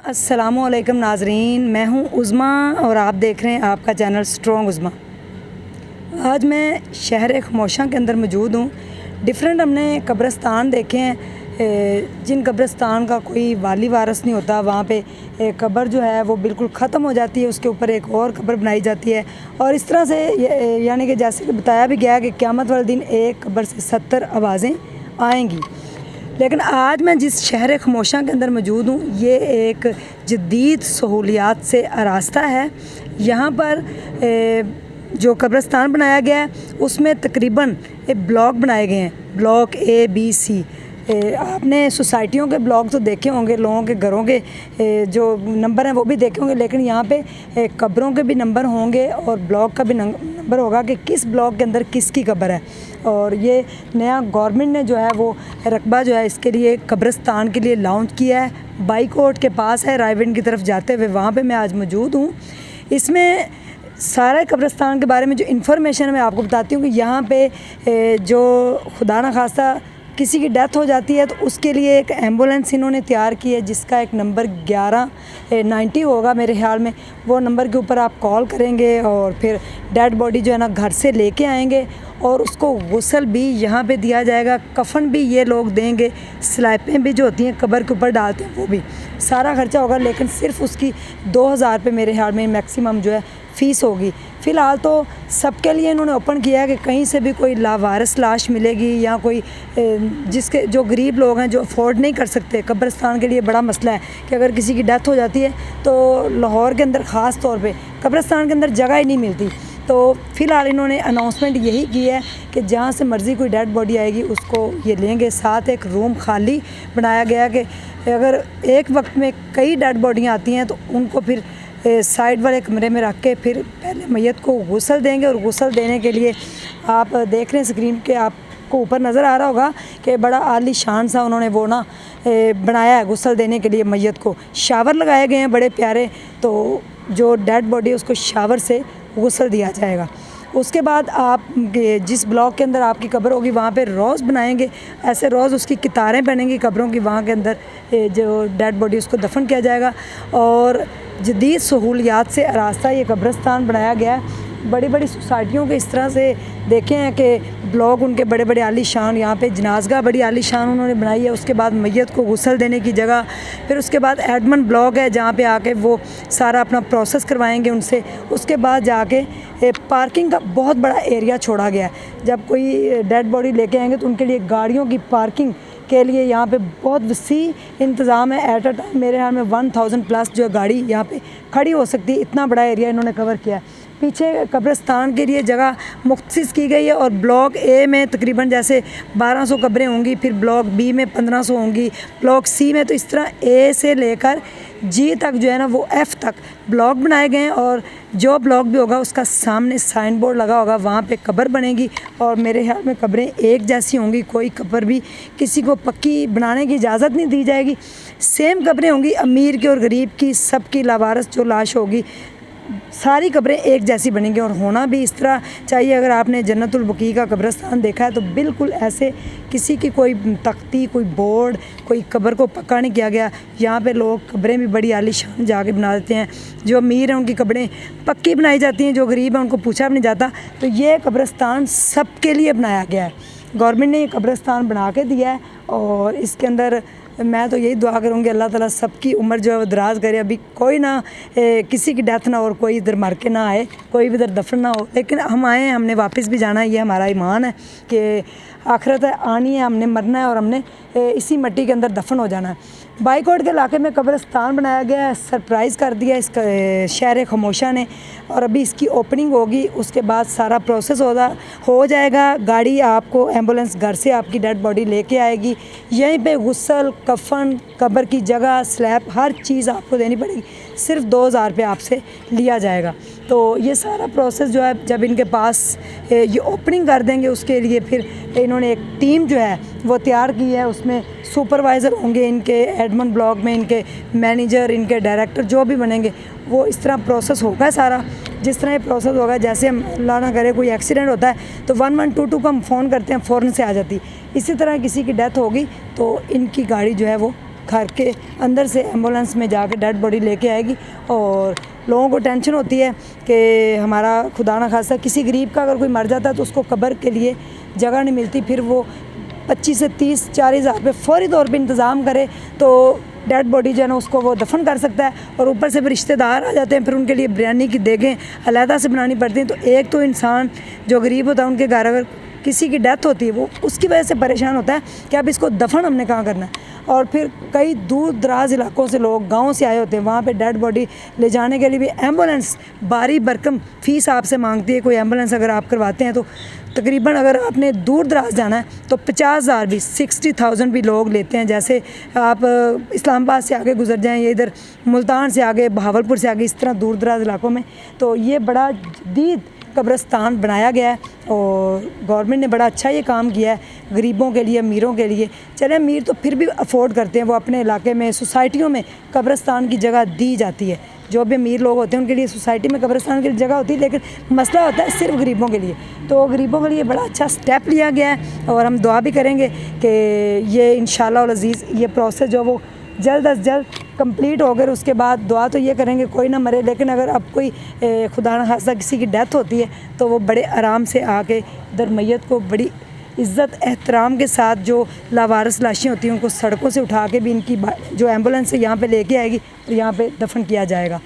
अस्सलामुअलैकुम नाज़रीन, मैं हूं उज़्मा और आप देख रहे हैं आपका चैनल स्ट्रॉन्ग उज़्मा। आज मैं शहर खमोशा के अंदर मौजूद हूं। डिफरेंट हमने कब्रिस्तान देखे हैं जिन कब्रिस्तान का कोई वाली वारस नहीं होता। वहाँ पे कब्र जो है वो बिल्कुल ख़त्म हो जाती है, उसके ऊपर एक और कब्र बनाई जाती है और इस तरह से यानी कि जैसे कि बताया भी गया कि क़यामत वाले दिन एक कब्र से 70 आवाज़ें आएंगी। लेकिन आज मैं जिस शहर खमोशा के अंदर मौजूद हूँ, ये एक जदीद सहूलियात से आरास्ता है। यहाँ पर जो कब्रिस्तान बनाया गया है उसमें तकरीबन ब्लॉक बनाए गए हैं, ब्लॉक A, B, C। आपने सोसाइटियों के ब्लॉक तो देखे होंगे, लोगों के घरों के जो नंबर हैं वो भी देखे होंगे, लेकिन यहाँ पे कब्रों के भी नंबर होंगे और ब्लॉक का भी नंबर होगा कि किस ब्लॉक के अंदर किसकी कब्र है। और ये नया गवर्नमेंट ने जो है वो रकबा जो है इसके लिए कब्रिस्तान के लिए लॉन्च किया है। बाई कोर्ट के पास है, रायविंड की तरफ जाते हुए वहाँ पे मैं आज मौजूद हूँ। इसमें सारे कब्रिस्तान के बारे में जो इन्फॉर्मेशन मैं आपको बताती हूँ कि यहाँ पे जो खुदा न खास्ता किसी की डेथ हो जाती है तो उसके लिए एक एम्बुलेंस इन्होंने तैयार की है जिसका एक नंबर 1190 होगा मेरे ख्याल में। वो नंबर के ऊपर आप कॉल करेंगे और फिर डेड बॉडी जो है ना घर से लेके आएंगे और उसको गुस्ल भी यहाँ पे दिया जाएगा, कफन भी ये लोग देंगे, स्लैपें भी जो होती हैं कब्र के ऊपर डालते हैं वो भी, सारा खर्चा होगा। लेकिन सिर्फ उसकी 2000 रुपये मेरे ख्याल में मैक्सिमम जो है फ़ीस होगी। फ़िलहाल तो सबके लिए इन्होंने ओपन किया है कि कहीं से भी कोई लावारिस लाश मिलेगी या कोई जिसके जो गरीब लोग हैं जो अफोर्ड नहीं कर सकते। कब्रिस्तान के लिए बड़ा मसला है कि अगर किसी की डेथ हो जाती है तो लाहौर के अंदर ख़ास तौर पे कब्रिस्तान के अंदर जगह ही नहीं मिलती। तो फ़िलहाल इन्होंने अनाउंसमेंट यही की है कि जहाँ से मर्ज़ी कोई डेड बॉडी आएगी उसको ये लेंगे। साथ एक रूम खाली बनाया गया कि अगर एक वक्त में कई डेड बॉडियाँ आती हैं तो उनको फिर साइड वाले कमरे में रख के फिर पहले मैयत को गुस्ल देंगे। और गुस्ल देने के लिए आप देख रहे हैं स्क्रीन के आपको ऊपर नज़र आ रहा होगा कि बड़ा आली शान सा उन्होंने वो ना बनाया है गुस्ल देने के लिए मैयत को। शावर लगाए गए हैं बड़े प्यारे, तो जो डेड बॉडी है उसको शावर से गुस्ल दिया जाएगा। उसके बाद आप जिस ब्लॉक के अंदर आपकी कब्र होगी वहाँ पे रोज़ बनाएंगे, ऐसे रोज़ उसकी कितारें बनेंगी कब्रों की, वहाँ के अंदर जो डेड बॉडी उसको दफन किया जाएगा। और जदीद सहूलियात से आरास्ता ये कब्रिस्तान बनाया गया है। बड़ी बड़ी सोसाइटियों के इस तरह से देखे हैं कि ब्लॉक उनके बड़े बड़े आलीशान, यहाँ पे जनाजगा बड़ी आलीशान उन्होंने बनाई है। उसके बाद मैयत को गुस्ल देने की जगह, फिर उसके बाद एडमन ब्लॉक है जहाँ पे आके वो सारा अपना प्रोसेस करवाएंगे उनसे। उसके बाद जाके पार्किंग का बहुत बड़ा एरिया छोड़ा गया है। जब कोई डेड बॉडी लेके आएंगे तो उनके लिए गाड़ियों की पार्किंग के लिए यहाँ पे बहुत वसी इंतज़ाम है। एट अ टाइम मेरे ख्याल में 1000+ जो गाड़ी यहाँ पे खड़ी हो सकती है, इतना बड़ा एरिया इन्होंने कवर किया है। पीछे कब्रिस्तान के लिए जगह मुख्तसिस की गई है और ब्लॉक A में तकरीबन जैसे 1200 कब्रें होंगी, फिर ब्लॉक B में 1500 होंगी, ब्लॉक C में तो इस तरह A से लेकर G तक जो है ना वो F तक ब्लॉक बनाए गए हैं। और जो ब्लॉक भी होगा उसका सामने साइन बोर्ड लगा होगा, वहाँ पे कब्र बनेगी और मेरे ख्याल में कब्रें एक जैसी होंगी। कोई कब्र भी किसी को पक्की बनाने की इजाज़त नहीं दी जाएगी। सेम कब्रें होंगी अमीर की और गरीब की, सबकी लावारिस जो लाश होगी सारी कब्रें एक जैसी बनेंगी और होना भी इस तरह चाहिए। अगर आपने जन्नतुल बकी का कब्रिस्तान देखा है तो बिल्कुल ऐसे किसी की कोई तख्ती, कोई बोर्ड, कोई कब्र को पक्का नहीं किया गया। यहाँ पे लोग कब्रें भी बड़ी आलीशान जाके बना देते हैं। जो अमीर हैं उनकी कब्रें पक्की बनाई जाती हैं, जो गरीब हैं उनको पूछा भी नहीं जाता। तो ये कब्रिस्तान सब के लिए बनाया गया है, गवर्नमेंट ने ये कब्रिस्तान बना के दिया है। और इसके अंदर मैं तो यही दुआ करूँगी अल्लाह ताला सबकी उम्र जो है वो दराज करे। अभी कोई ना किसी की डेथ ना हो और कोई इधर मर के ना आए, कोई भी इधर दफन ना हो। लेकिन हम आए हैं, हमने वापस भी जाना है, ये हमारा ईमान है कि आखिरत आनी है, हमने मरना है और हमने इसी मिट्टी के अंदर दफन हो जाना है। बाईकोट के इलाके में कब्रिस्तान बनाया गया है, सरप्राइज़ कर दिया इस शहर खमोशा ने। और अभी इसकी ओपनिंग होगी, उसके बाद सारा प्रोसेस हो जाएगा। गाड़ी आपको एम्बुलेंस घर से आपकी डेड बॉडी लेके आएगी। यहीं पे गुस्ल, कफन, कब्र की जगह, स्लैब, हर चीज़ आपको देनी पड़ेगी। सिर्फ 2000 रुपये आपसे लिया जाएगा। तो ये सारा प्रोसेस जो है जब इनके पास ये ओपनिंग कर देंगे उसके लिए फिर इन्होंने एक टीम जो है वो तैयार की है। उसमें सुपरवाइज़र होंगे इनके एडमन ब्लॉक में, इनके मैनेजर, इनके डायरेक्टर जो भी बनेंगे वो इस तरह प्रोसेस होगा सारा। जिस तरह ये प्रोसेस होगा, जैसे हम अल्लाह ना करे कोई एक्सीडेंट होता है तो 1122 को हम फ़ोन करते हैं, फ़ौरन से आ जाती। इसी तरह किसी की डेथ होगी तो इनकी गाड़ी जो है वो घर के अंदर से एम्बुलेंस में जाके डेड बॉडी लेके आएगी। और लोगों को टेंशन होती है कि हमारा खुदा ना खास्ता किसी गरीब का अगर कोई मर जाता है तो उसको कब्र के लिए जगह नहीं मिलती, फिर वो 25 से 30-40 हज़ार रुपये फ़ौरी तौर पे इंतज़ाम करे तो डेड बॉडी जो है ना उसको वो दफन कर सकता है। और ऊपर से फिर रिश्तेदार आ जाते हैं, फिर उनके लिए बिरयानी की देगें अलहदा से बनानी पड़ती हैं। तो एक तो इंसान जो गरीब होता है उनके घर अगर किसी की डेथ होती है वो उसकी वजह से परेशान होता है कि अब इसको दफन हमने कहाँ करना है। और फिर कई दूर दराज इलाकों से लोग गांव से आए होते हैं, वहाँ पे डेड बॉडी ले जाने के लिए भी एम्बुलेंस भारी भरकम फ़ीस आपसे मांगती है। कोई एम्बुलेंस अगर आप करवाते हैं तो तकरीबन अगर आपने दूर दराज जाना है तो 50,000 भी 60,000 भी लोग लेते हैं। जैसे आप इस्लामाबाद से आगे गुजर जाएं या इधर मुल्तान से आगे, बहावलपुर से आगे, इस तरह दूर दराज इलाकों में तो ये बड़ा जदीद कब्रिस्तान बनाया गया है और गवर्नमेंट ने बड़ा अच्छा ये काम किया है गरीबों के लिए, अमीरों के लिए। चले अमीर तो फिर भी अफोर्ड करते हैं, वो अपने इलाके में सोसाइटियों में कब्रिस्तान की जगह दी जाती है। जो भी अमीर लोग होते हैं उनके लिए सोसाइटी में कब्रिस्तान की जगह होती है, लेकिन मसला होता है सिर्फ गरीबों के लिए। तो गरीबों के लिए बड़ा अच्छा स्टेप लिया गया है और हम दुआ भी करेंगे कि ये इंशाअल्लाह अज़ीज़ ये प्रोसेस जो वो जल्द अज जल्द कंप्लीट हो गए। उसके बाद दुआ तो ये करेंगे कोई ना मरे, लेकिन अगर अब कोई खुदा न खास्ता किसी की डेथ होती है तो वो बड़े आराम से आके इधर मैयत को बड़ी इज़्ज़त एहतराम के साथ, जो लावारिस लाशें होती हैं उनको सड़कों से उठा के भी इनकी जो एम्बुलेंस है यहाँ पे लेके आएगी और यहाँ पे दफन किया जाएगा।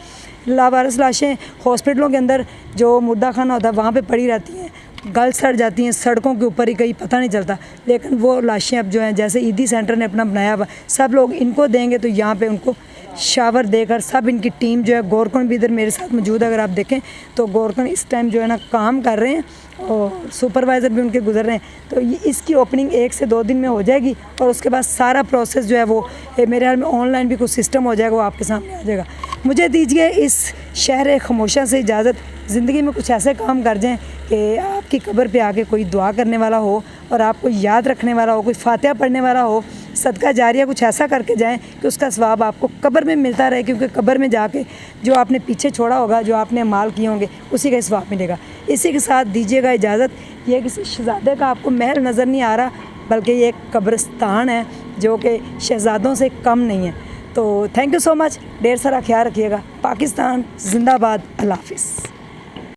लावारिस लाशें हॉस्पिटलों के अंदर जो मुर्दा खाना होता है वहाँ पे पड़ी रहती हैं, गल सड़ जाती हैं सड़कों के ऊपर ही, कहीं पता नहीं चलता। लेकिन वो लाशें अब जो हैं जैसे ईदी सेंटर ने अपना बनाया हुआ, सब लोग इनको देंगे तो यहाँ पे उनको शावर देकर सब इनकी टीम जो है, गोरकन भी इधर मेरे साथ मौजूद है। अगर आप देखें तो गोरकन इस टाइम जो है ना काम कर रहे हैं और सुपरवाइज़र भी उनके गुजर रहे हैं। तो ये इसकी ओपनिंग 1 से 2 दिन में हो जाएगी और उसके बाद सारा प्रोसेस जो है वो मेरे ख्याल में ऑनलाइन भी कुछ सिस्टम हो जाएगा, वो आपके सामने आ जाएगा। मुझे दीजिए इस शहर खमोशा से इजाज़त, ज़िंदगी में कुछ ऐसे काम कर जाएँ कि आपकी कब्र पे आके कोई दुआ करने वाला हो और आपको याद रखने वाला हो, कोई फातिहा पढ़ने वाला हो, सदका जारिया कुछ ऐसा करके जाएं कि उसका सवाब आपको कब्र में मिलता रहे। क्योंकि कब्र में जाके जो आपने पीछे छोड़ा होगा, जो आपने माल किए होंगे, उसी का सवाब मिलेगा। इसी के साथ दीजिएगा इजाज़त। ये किसी शहज़ादे का आपको महल नज़र नहीं आ रहा, बल्कि ये एक कब्रिस्तान है जो कि शहज़ादों से कम नहीं है। तो थैंक यू सो मच, ढेर सारा ख्याल रखिएगा। पाकिस्तान जिंदाबाद, अल्लाह हाफ़िज़।